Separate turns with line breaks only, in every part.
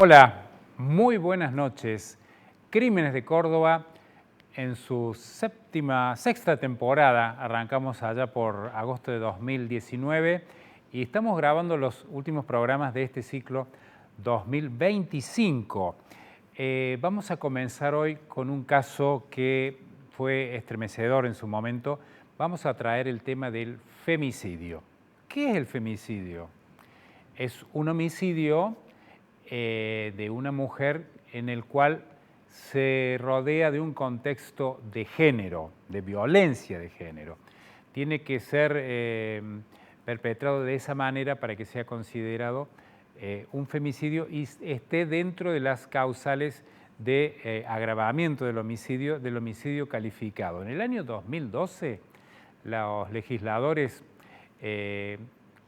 Hola, muy buenas noches. Crímenes de Córdoba en su sexta temporada. Arrancamos allá por agosto de 2019 y estamos grabando los últimos programas de este ciclo 2025. Vamos a comenzar hoy con un caso que fue estremecedor en su momento. Vamos a traer el tema del femicidio. ¿Qué es el femicidio? Es un homicidio de una mujer en el cual se rodea de un contexto de género, de violencia de género. Tiene que ser perpetrado de esa manera para que sea considerado un femicidio y esté dentro de las causales de agravamiento del homicidio calificado. En el año 2012, los legisladores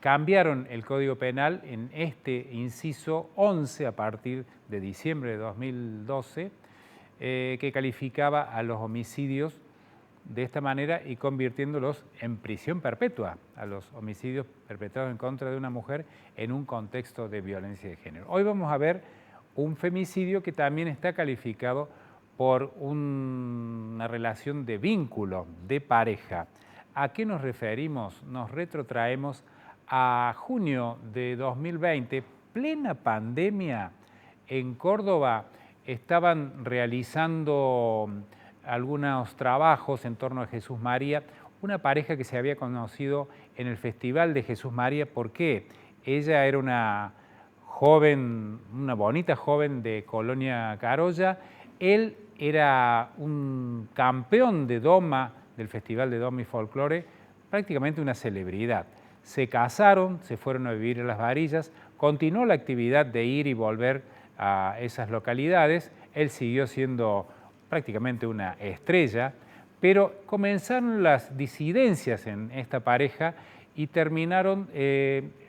cambiaron el Código Penal en este inciso 11 a partir de diciembre de 2012, que calificaba a los homicidios de esta manera y convirtiéndolos en prisión perpetua, a los homicidios perpetrados en contra de una mujer en un contexto de violencia de género. Hoy vamos a ver un femicidio que también está calificado por una relación de vínculo, de pareja. ¿A qué nos referimos? Nos retrotraemos a junio de 2020, plena pandemia. En Córdoba estaban realizando algunos trabajos en torno a Jesús María, una pareja que se había conocido en el Festival de Jesús María. ¿Por qué? Ella era una joven, una bonita joven de Colonia Carolla. Él era un campeón de doma del Festival de Doma y Folclore, prácticamente una celebridad. Se casaron, se fueron a vivir a Las Varillas, continuó la actividad de ir y volver a esas localidades. Él siguió siendo prácticamente una estrella, pero comenzaron las disidencias en esta pareja y terminaron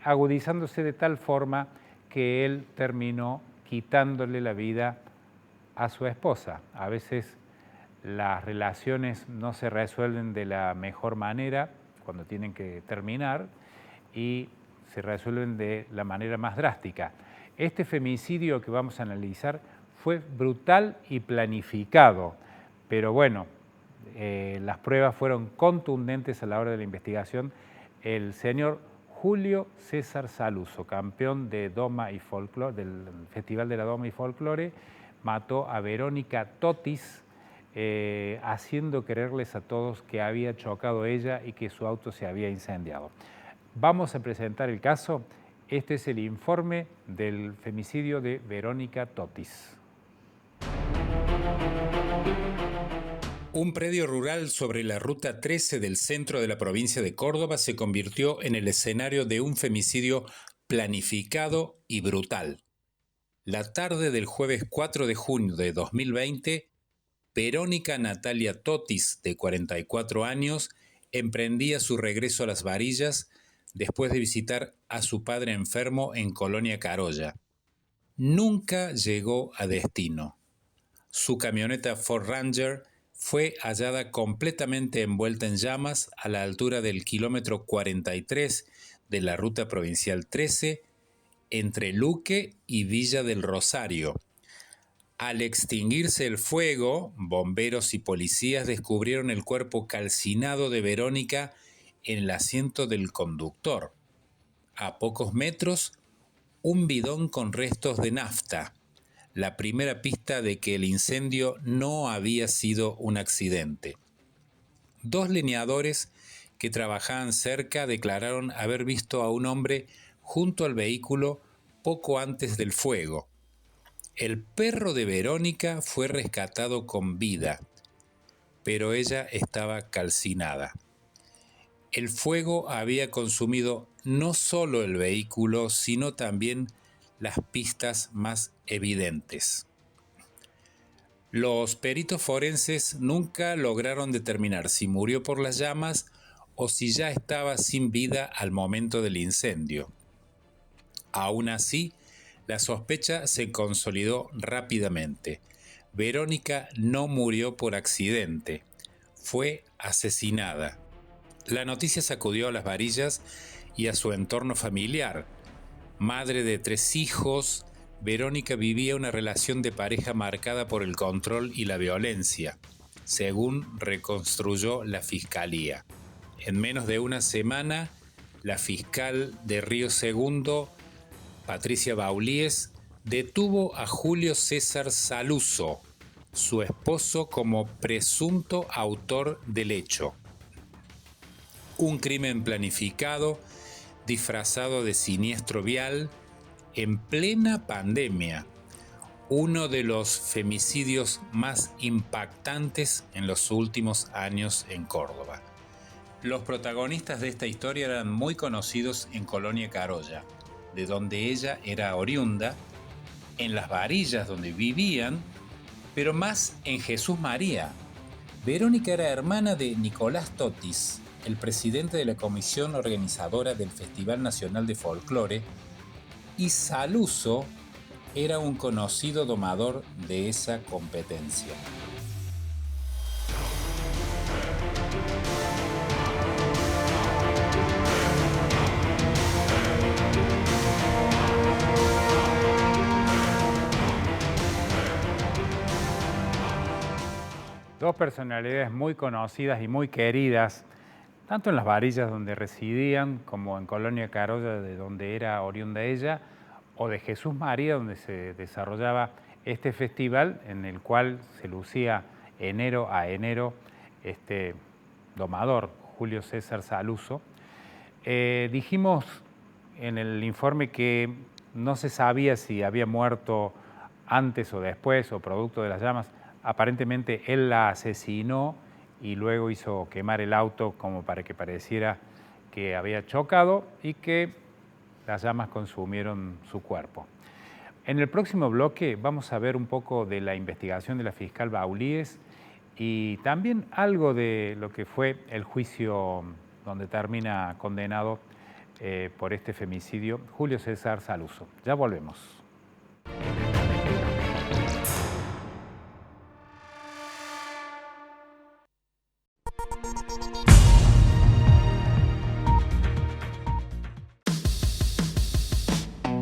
agudizándose de tal forma que él terminó quitándole la vida a su esposa. A veces las relaciones no se resuelven de la mejor manera cuando tienen que terminar y se resuelven de la manera más drástica. Este femicidio que vamos a analizar fue brutal y planificado, pero bueno, las pruebas fueron contundentes a la hora de la investigación. El señor Julio César Saluso, campeón de Doma y Folclore, del Festival de la Doma y Folclore, mató a Verónica Totis, haciendo creerles a todos que había chocado ella y que su auto se había incendiado. Vamos a presentar el caso. Este es el informe del femicidio de Verónica Totis.
Un predio rural sobre la Ruta 13 del centro de la provincia de Córdoba se convirtió en el escenario de un femicidio planificado y brutal. La tarde del jueves 4 de junio de 2020, Verónica Natalia Totis, de 44 años, emprendía su regreso a Las Varillas después de visitar a su padre enfermo en Colonia Carolla. Nunca llegó a destino. Su camioneta Ford Ranger fue hallada completamente envuelta en llamas a la altura del kilómetro 43 de la ruta provincial 13, entre Luque y Villa del Rosario. Al extinguirse el fuego, bomberos y policías descubrieron el cuerpo calcinado de Verónica en el asiento del conductor. A pocos metros, un bidón con restos de nafta, la primera pista de que el incendio no había sido un accidente. Dos leñadores que trabajaban cerca declararon haber visto a un hombre junto al vehículo poco antes del fuego. El perro de Verónica fue rescatado con vida, pero ella estaba calcinada. El fuego había consumido no solo el vehículo, sino también las pistas más evidentes. Los peritos forenses nunca lograron determinar si murió por las llamas o si ya estaba sin vida al momento del incendio. Aún así, la sospecha se consolidó rápidamente. Verónica no murió por accidente, fue asesinada. La noticia sacudió a las Varillas y a su entorno familiar. Madre de 3 hijos, Verónica vivía una relación de pareja marcada por el control y la violencia, según reconstruyó la Fiscalía. En menos de una semana, la fiscal de Río Segundo, Patricia Baulíes, detuvo a Julio César Saluso, su esposo, como presunto autor del hecho. Un crimen planificado, disfrazado de siniestro vial, en plena pandemia, uno de los femicidios más impactantes en los últimos años en Córdoba. Los protagonistas de esta historia eran muy conocidos en Colonia Carolla, de donde ella era oriunda, en Las Varillas, donde vivían, pero más en Jesús María. Verónica era hermana de Nicolás Totis, el presidente de la comisión organizadora del Festival Nacional de Folclore, y Saluso era un conocido domador de esa competencia.
Dos personalidades muy conocidas y muy queridas, tanto en Las Varillas donde residían, como en Colonia Carolla, de donde era oriunda ella, o de Jesús María, donde se desarrollaba este festival, en el cual se lucía enero a enero este domador, Julio César Saluso. Dijimos en el informe que no se sabía si había muerto antes o después, o producto de las llamas. Aparentemente él la asesinó y luego hizo quemar el auto como para que pareciera que había chocado y que las llamas consumieron su cuerpo. En el próximo bloque vamos a ver un poco de la investigación de la fiscal Baulíes y también algo de lo que fue el juicio donde termina condenado por este femicidio Julio César Saluso. Ya volvemos.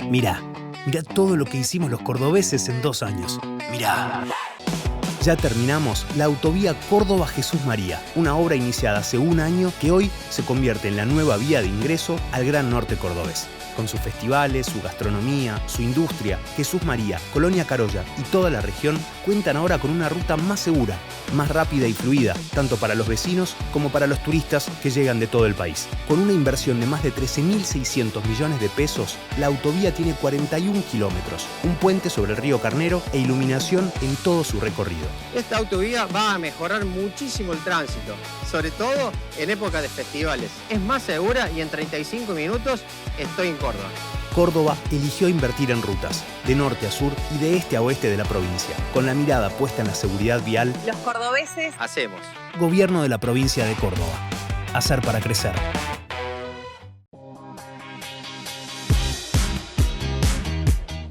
Mirá todo lo que hicimos los cordobeses en 2 años. Mirá. Ya terminamos la autovía Córdoba-Jesús María, una obra iniciada hace 1 año que hoy se convierte en la nueva vía de ingreso al Gran Norte cordobés. Con sus festivales, su gastronomía, su industria, Jesús María, Colonia Carolla y toda la región cuentan ahora con una ruta más segura, más rápida y fluida, tanto para los vecinos como para los turistas que llegan de todo el país. Con una inversión de más de 13.600 millones de pesos, la autovía tiene 41 kilómetros, un puente sobre el río Carnero e iluminación en todo su recorrido.
Esta autovía va a mejorar muchísimo el tránsito, sobre todo en época de festivales. Es más segura y en 35 minutos estoy en Córdoba.
Córdoba eligió invertir en rutas, de norte a sur y de este a oeste de la provincia, con la mirada puesta en la seguridad vial.
Los cordobeses
hacemos.
Gobierno de la provincia de Córdoba. Hacer para crecer.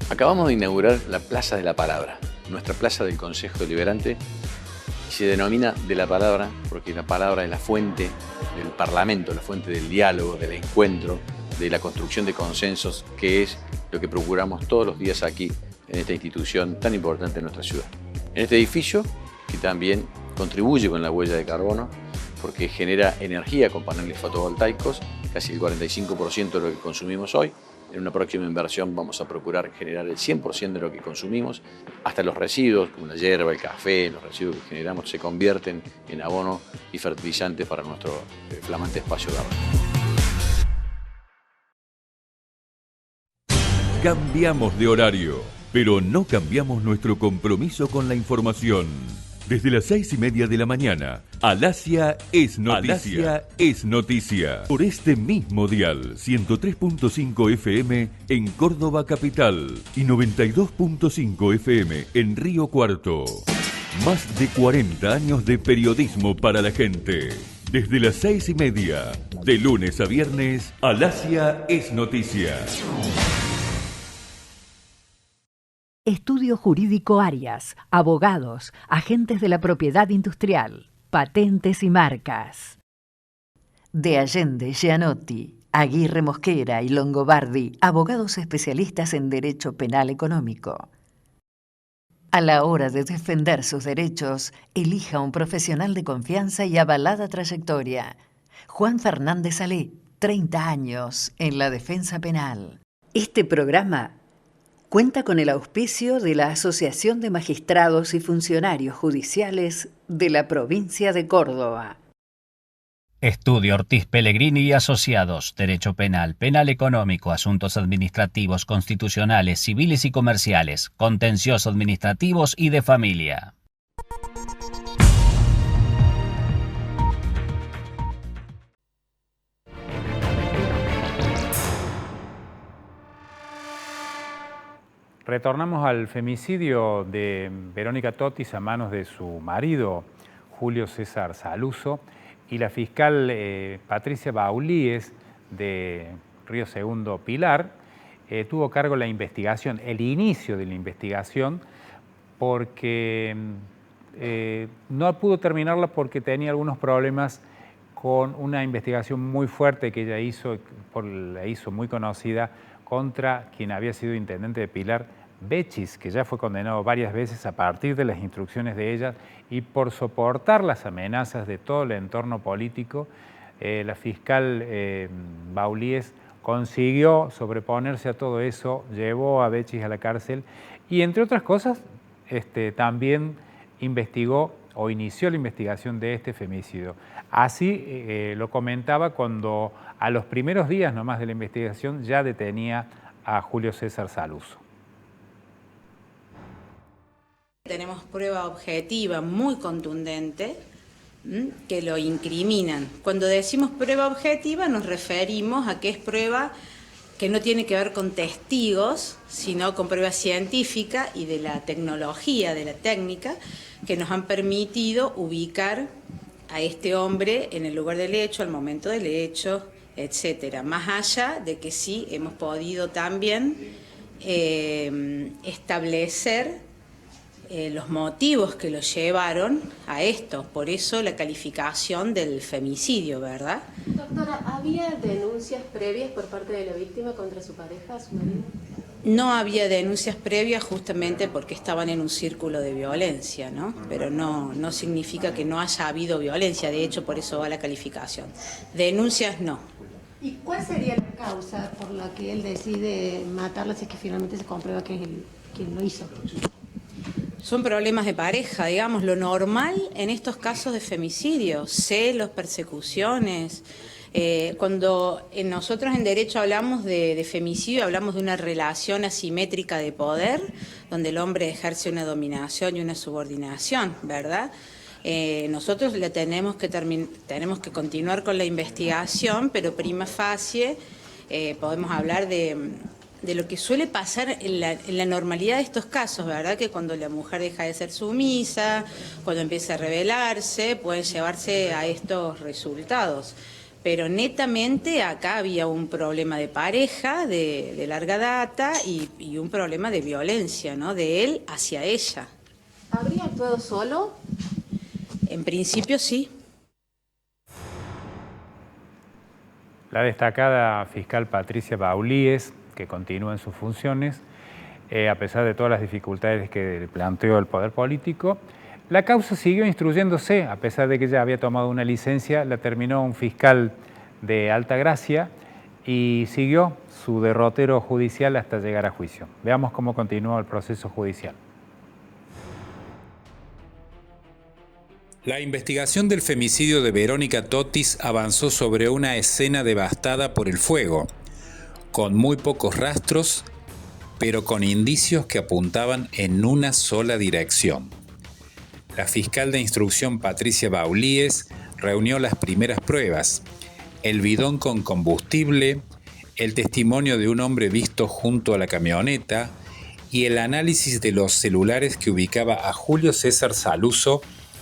Acabamos de inaugurar la Plaza de la Palabra, nuestra plaza del Consejo Deliberante, y se denomina de la palabra porque la palabra es la fuente del Parlamento, la fuente del diálogo, del encuentro, de la construcción de consensos, que es lo que procuramos todos los días aquí en esta institución tan importante en nuestra ciudad. En este edificio, que también contribuye con la huella de carbono, porque genera energía con paneles fotovoltaicos, casi el 45% de lo que consumimos hoy. En una próxima inversión vamos a procurar generar el 100% de lo que consumimos, hasta los residuos, como la hierba, el café, los residuos que generamos se convierten en abono y fertilizante para nuestro flamante espacio verde.
Cambiamos de horario, pero no cambiamos nuestro compromiso con la información. Desde las 6:30 de la mañana, Alasia es noticia. Alasia es noticia. Por este mismo dial, 103.5 FM en Córdoba Capital y 92.5 FM en Río Cuarto. Más de 40 años de periodismo para la gente. Desde las 6:30, de lunes a viernes, Alasia es noticia.
Estudio Jurídico Arias, abogados, agentes de la propiedad industrial, patentes y marcas. De Allende, Gianotti, Aguirre Mosquera y Longobardi, abogados especialistas en derecho penal económico. A la hora de defender sus derechos, elija un profesional de confianza y avalada trayectoria. Juan Fernández Salé, 30 años en la defensa penal. Este programa cuenta con el auspicio de la Asociación de Magistrados y Funcionarios Judiciales de la provincia de Córdoba.
Estudio Ortiz Pellegrini y Asociados. Derecho penal, penal económico, asuntos administrativos, constitucionales, civiles y comerciales, contenciosos administrativos y de familia.
Retornamos al femicidio de Verónica Totis a manos de su marido, Julio César Saluso, y la fiscal Patricia Baulíes de Río Segundo Pilar tuvo cargo la investigación, el inicio de la investigación, porque no pudo terminarla porque tenía algunos problemas con una investigación muy fuerte que ella hizo, la hizo muy conocida, contra quien había sido intendente de Pilar, Bechis, que ya fue condenado varias veces a partir de las instrucciones de ella y por soportar las amenazas de todo el entorno político, la fiscal Baulíes consiguió sobreponerse a todo eso, llevó a Bechis a la cárcel y, entre otras cosas, también investigó o inició la investigación de este femicidio. Así lo comentaba cuando a los primeros días nomás de la investigación ya detenía a Julio César Saluso.
Tenemos prueba objetiva muy contundente que lo incriminan. Cuando decimos prueba objetiva nos referimos a que es prueba que no tiene que ver con testigos, sino con prueba científica y de la tecnología, de la técnica, que nos han permitido ubicar a este hombre en el lugar del hecho, al momento del hecho, etcétera. Más allá de que sí hemos podido también establecer los motivos que lo llevaron a esto, por eso la calificación del femicidio, ¿verdad?
Doctora, ¿había denuncias previas por parte de la víctima contra su pareja, su marido?
No había denuncias previas justamente porque estaban en un círculo de violencia, ¿no? Pero no significa que no haya habido violencia, de hecho por eso va la calificación. Denuncias no.
¿Y cuál sería la causa por la que él decide matarla si es que finalmente se comprueba que es él quien lo hizo?
Son problemas de pareja, digamos, lo normal en estos casos de femicidio, celos, persecuciones. Cuando nosotros en derecho hablamos de femicidio, hablamos de una relación asimétrica de poder, donde el hombre ejerce una dominación y una subordinación, ¿verdad? Nosotros tenemos que continuar con la investigación, pero prima facie podemos hablar de lo que suele pasar en la normalidad de estos casos, ¿verdad? Que cuando la mujer deja de ser sumisa, cuando empieza a rebelarse, pueden llevarse a estos resultados. Pero netamente acá había un problema de pareja de larga data y un problema de violencia, ¿no? De él hacia ella.
¿Habría actuado solo?
En principio sí.
La destacada fiscal Patricia Baulíes, que continúa en sus funciones, a pesar de todas las dificultades que planteó el poder político. La causa siguió instruyéndose, a pesar de que ella había tomado una licencia, la terminó un fiscal de alta gracia y siguió su derrotero judicial hasta llegar a juicio. Veamos cómo continuó el proceso judicial.
La investigación del femicidio de Verónica Totis avanzó sobre una escena devastada por el fuego, con muy pocos rastros pero con indicios que apuntaban en una sola dirección. La fiscal de instrucción Patricia Baulíes reunió las primeras pruebas: el bidón con combustible, el testimonio de un hombre visto junto a la camioneta y el análisis de los celulares que ubicaba a Julio César Saluzzo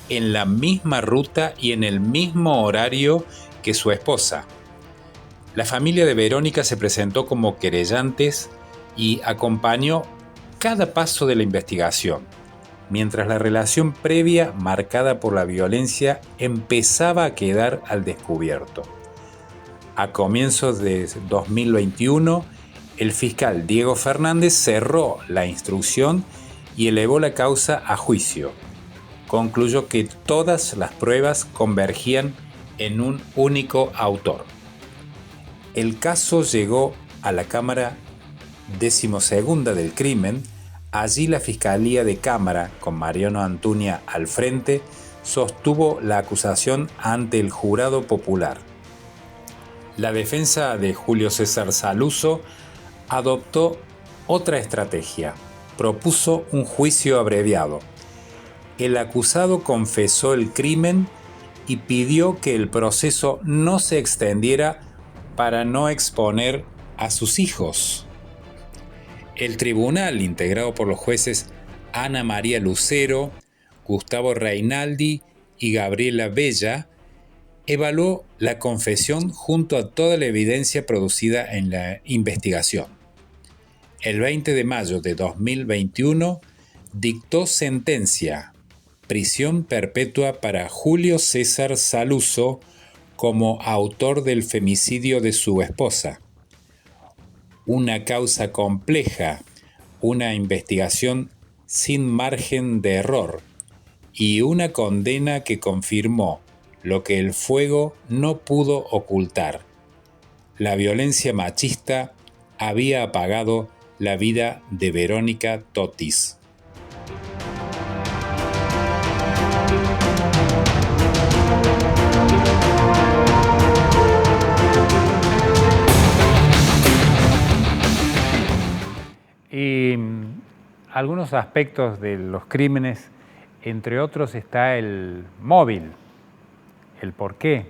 en la misma ruta y en el mismo horario que su esposa. La familia de Verónica se presentó como querellantes y acompañó cada paso de la investigación, mientras la relación previa marcada por la violencia empezaba a quedar al descubierto. A comienzos de 2021, el fiscal Diego Fernández cerró la instrucción y elevó la causa a juicio. Concluyó que todas las pruebas convergían en un único autor. El caso llegó a la Cámara 12ª del crimen. Allí la Fiscalía de Cámara, con Mariano Antuña al frente, sostuvo la acusación ante el jurado popular. La defensa de Julio César Saluzzo adoptó otra estrategia. Propuso un juicio abreviado. El acusado confesó el crimen y pidió que el proceso no se extendiera para no exponer a sus hijos. El tribunal, integrado por los jueces Ana María Lucero, Gustavo Reinaldi y Gabriela Bella, evaluó la confesión junto a toda la evidencia producida en la investigación. El 20 de mayo de 2021 dictó sentencia: prisión perpetua para Julio César Saluzzo como autor del femicidio de su esposa. Una causa compleja, una investigación sin margen de error y una condena que confirmó lo que el fuego no pudo ocultar. La violencia machista había apagado la vida de Verónica Totis.
Y algunos aspectos de los crímenes, entre otros, está el móvil, el por qué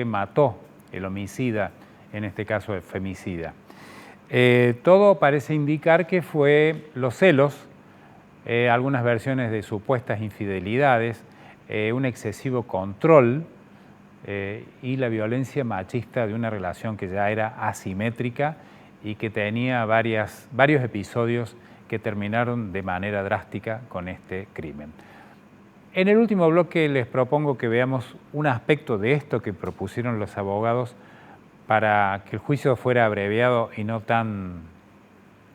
mató el homicida, en este caso el femicida. Todo parece indicar que fue los celos, algunas versiones de supuestas infidelidades, un excesivo control y la violencia machista de una relación que ya era asimétrica y que tenía varios episodios que terminaron de manera drástica con este crimen. En el último bloque les propongo que veamos un aspecto de esto que propusieron los abogados para que el juicio fuera abreviado y no tan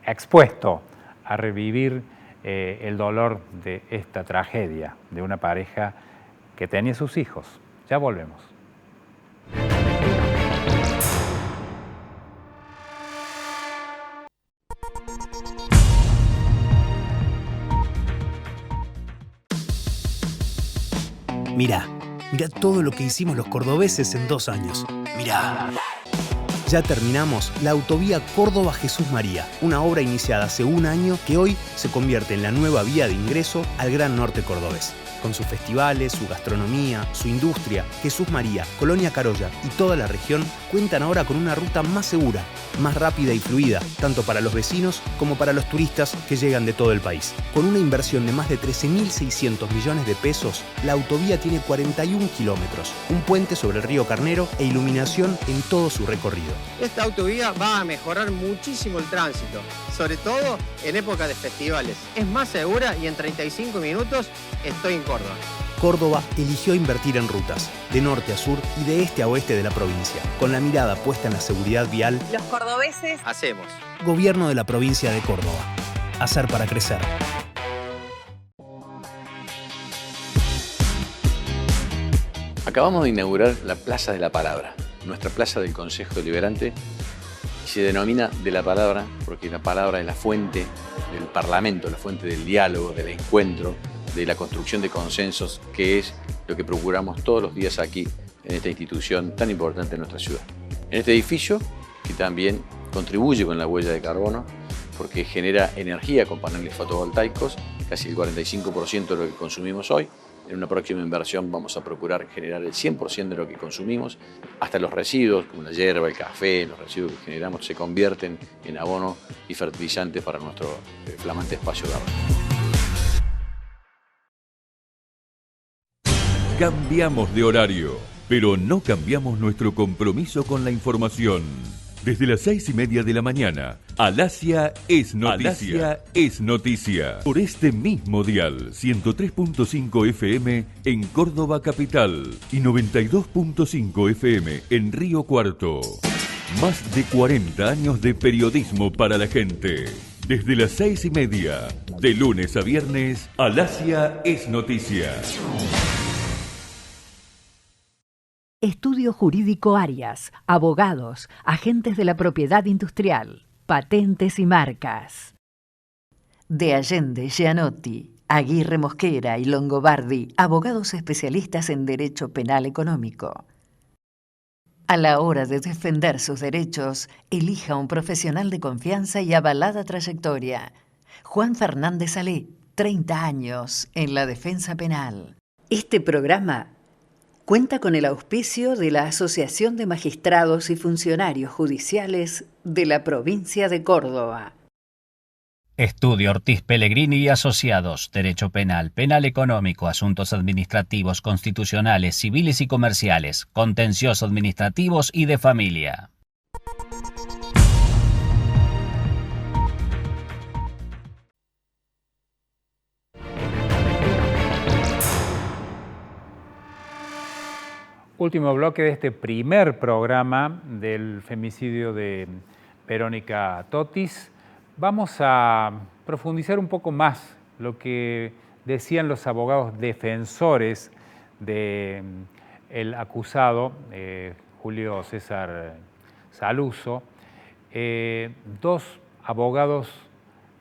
expuesto a revivir el dolor de esta tragedia de una pareja que tenía sus hijos. Ya volvemos.
Mirá todo lo que hicimos los cordobeses en 2 años. Mirá. Ya terminamos la autovía Córdoba-Jesús María, una obra iniciada hace 1 año que hoy se convierte en la nueva vía de ingreso al Gran Norte cordobés. Con sus festivales, su gastronomía, su industria, Jesús María, Colonia Carolla y toda la región cuentan ahora con una ruta más segura, más rápida y fluida, tanto para los vecinos como para los turistas que llegan de todo el país. Con una inversión de más de 13.600 millones de pesos, la autovía tiene 41 kilómetros, un puente sobre el río Carnero e iluminación en todo su recorrido.
Esta autovía va a mejorar muchísimo el tránsito, sobre todo en época de festivales. Es más segura y en 35 minutos estoy en Córdoba.
Córdoba eligió invertir en rutas, de norte a sur y de este a oeste de la provincia, con la mirada puesta en la seguridad vial.
Los cordobeses
hacemos.
Gobierno de la provincia de Córdoba. Hacer para crecer.
Acabamos de inaugurar la Plaza de la Palabra, nuestra plaza del Consejo Deliberante. Se denomina de la palabra porque la palabra es la fuente del Parlamento, la fuente del diálogo, del encuentro, de la construcción de consensos, que es lo que procuramos todos los días aquí en esta institución tan importante en nuestra ciudad. En este edificio, que también contribuye con la huella de carbono, porque genera energía con paneles fotovoltaicos, casi el 45% de lo que consumimos hoy. En una próxima inversión vamos a procurar generar el 100% de lo que consumimos. Hasta los residuos, como la hierba, el café, los residuos que generamos se convierten en abono y fertilizante para nuestro flamante espacio verde.
Cambiamos de horario, pero no cambiamos nuestro compromiso con la información. Desde las 6:30 de la mañana, Alasia es noticia. Alasia es noticia. Por este mismo dial, 103.5 FM en Córdoba Capital y 92.5 FM en Río Cuarto. Más de 40 años de periodismo para la gente. Desde las 6:30, de lunes a viernes, Alasia es noticia.
Estudio Jurídico Arias, abogados, agentes de la propiedad industrial, patentes y marcas. De Allende, Gianotti, Aguirre Mosquera y Longobardi, abogados especialistas en derecho penal económico. A la hora de defender sus derechos, elija un profesional de confianza y avalada trayectoria. Juan Fernández Salé, 30 años en la defensa penal. Este programa cuenta con el auspicio de la Asociación de Magistrados y Funcionarios Judiciales de la provincia de Córdoba.
Estudio Ortiz Pellegrini y Asociados, Derecho Penal, Penal Económico, Asuntos Administrativos, Constitucionales, Civiles y Comerciales, Contencioso Administrativos y de Familia.
Último bloque de este primer programa del femicidio de Verónica Totis. Vamos a profundizar un poco más lo que decían los abogados defensores del acusado, Julio César Saluso. Dos abogados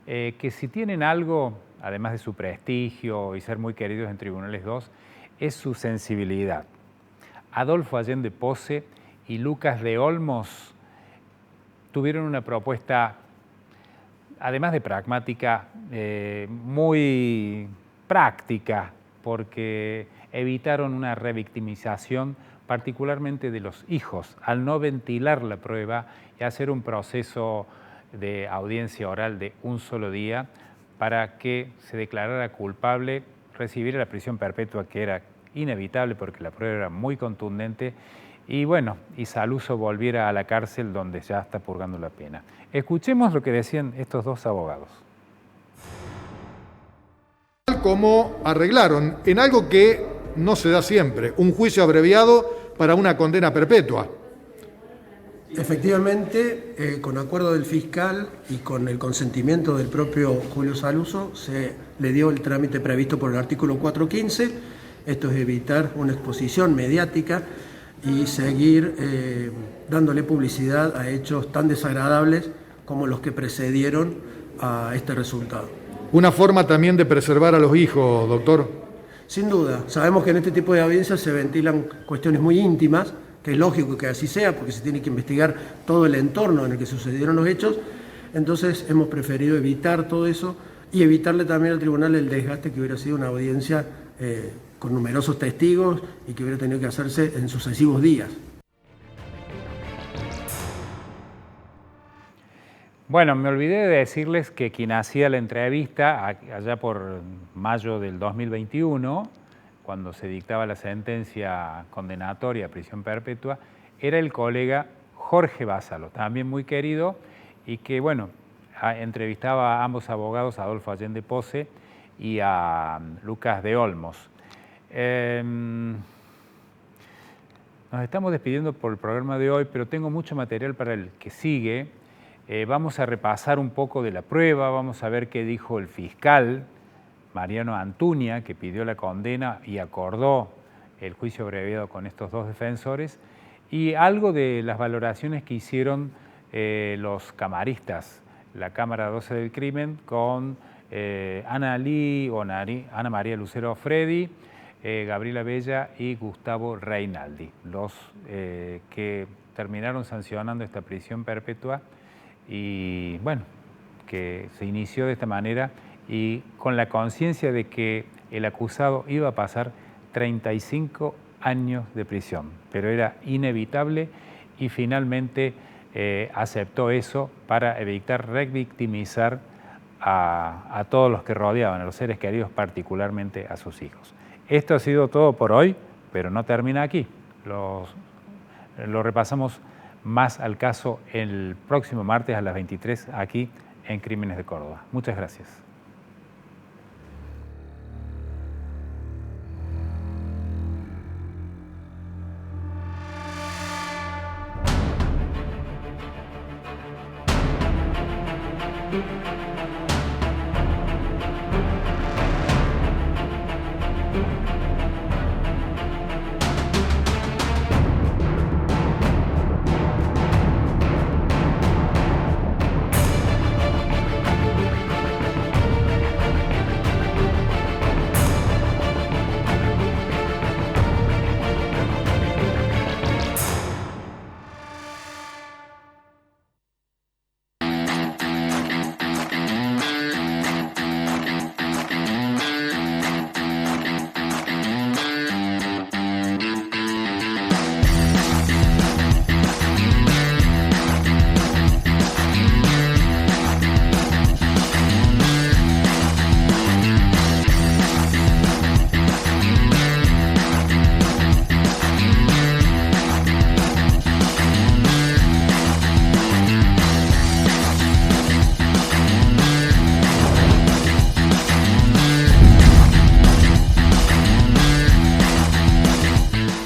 que si tienen algo, además de su prestigio y ser muy queridos en tribunales dos, es su sensibilidad. Adolfo Allende Pose y Lucas de Olmos tuvieron una propuesta, además de pragmática, muy práctica, porque evitaron una revictimización, particularmente de los hijos, al no ventilar la prueba y hacer un proceso de audiencia oral de un solo día para que se declarara culpable, recibiera la prisión perpetua, que era inevitable porque la prueba era muy contundente, y bueno, y Saluso volviera a la cárcel donde ya está purgando la pena. Escuchemos lo que decían estos dos abogados.
Como arreglaron en algo que no se da siempre, un juicio abreviado para una condena perpetua.
Efectivamente, con acuerdo del fiscal y con el consentimiento del propio Julio Saluso, se le dio el trámite previsto por el artículo 415. Esto es evitar una exposición mediática y seguir dándole publicidad a hechos tan desagradables como los que precedieron a este resultado.
Una forma también de preservar a los hijos, doctor.
Sin duda, sabemos que en este tipo de audiencias se ventilan cuestiones muy íntimas, que es lógico que así sea, porque se tiene que investigar todo el entorno en el que sucedieron los hechos. Entonces hemos preferido evitar todo eso y evitarle también al tribunal el desgaste que hubiera sido una audiencia con numerosos testigos y que hubiera tenido que hacerse en sucesivos días.
Bueno, me olvidé de decirles que quien hacía la entrevista allá por mayo del 2021, cuando se dictaba la sentencia condenatoria a prisión perpetua, era el colega Jorge Bázalo, también muy querido, y que, bueno, entrevistaba a ambos abogados, a Adolfo Allende Pose y a Lucas de Olmos. Nos estamos despidiendo por el programa de hoy, pero tengo mucho material para el que sigue. Vamos a repasar un poco de la prueba, vamos a ver qué dijo el fiscal Mariano Antuña, que pidió la condena y acordó el juicio abreviado con estos dos defensores, y algo de las valoraciones que hicieron los camaristas, la Cámara 12 del Crimen, con Ana María Lucero Freddi, Gabriela Bella y Gustavo Reinaldi, los que terminaron sancionando esta prisión perpetua. Y bueno, que se inició de esta manera y con la conciencia de que el acusado iba a pasar 35 años de prisión, pero era inevitable y finalmente aceptó eso para evitar revictimizar a todos los que rodeaban, a los seres queridos, particularmente a sus hijos. Esto ha sido todo por hoy, pero no termina aquí. Lo repasamos más al caso el próximo martes a las 23 aquí en Crímenes de Córdoba. Muchas gracias.
Thank you.